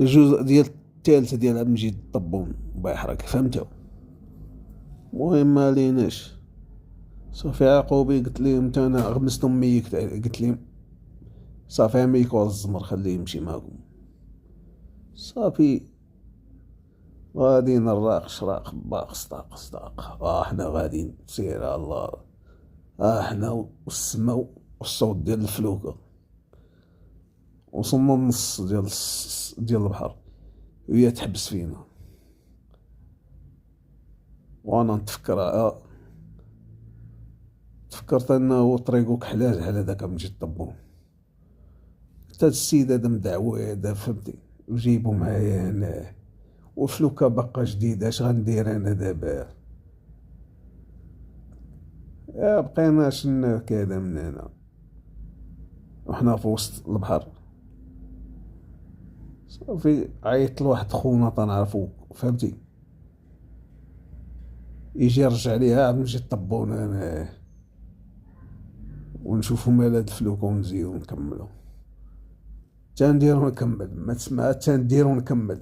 الجزء ديال الثالث ديال عبد المجيد الطبون الله يحرق، فهمتو؟ المهم ما ليناش. صافي عقوبي قلت لهم تا انا غمست امي، قلت لهم صافي عميك الزمر خليه يمشي معكم. صافي غاديين الراق شراق باق صداق صداق، حنا غاديين سير على الله، حنا والسما والصوت ديال الفلوكة. وصلنا النص ديال البحر وهي تحبس فينا، وانا نتفكر تفكرت انه طريقو كحلاج على داك مجي الطبون. حتى السيد هذا مدعوي هذا فهمتي، وجيبو معايا هنا، والفلوكة باقا جديدة، اش غندير انا دابا؟ بقينا شنا كذا من هنا وحنا في وسط البحر. صافي عيطت لواحد خونا تنعرفو فهمتي، يجي يرجع ليها عاد نجي طبون انا ونشوفو مال هاد الفلوكة ونزيدو نكملو. تندير ونكمل، ما تسمع، تندير ونكمل.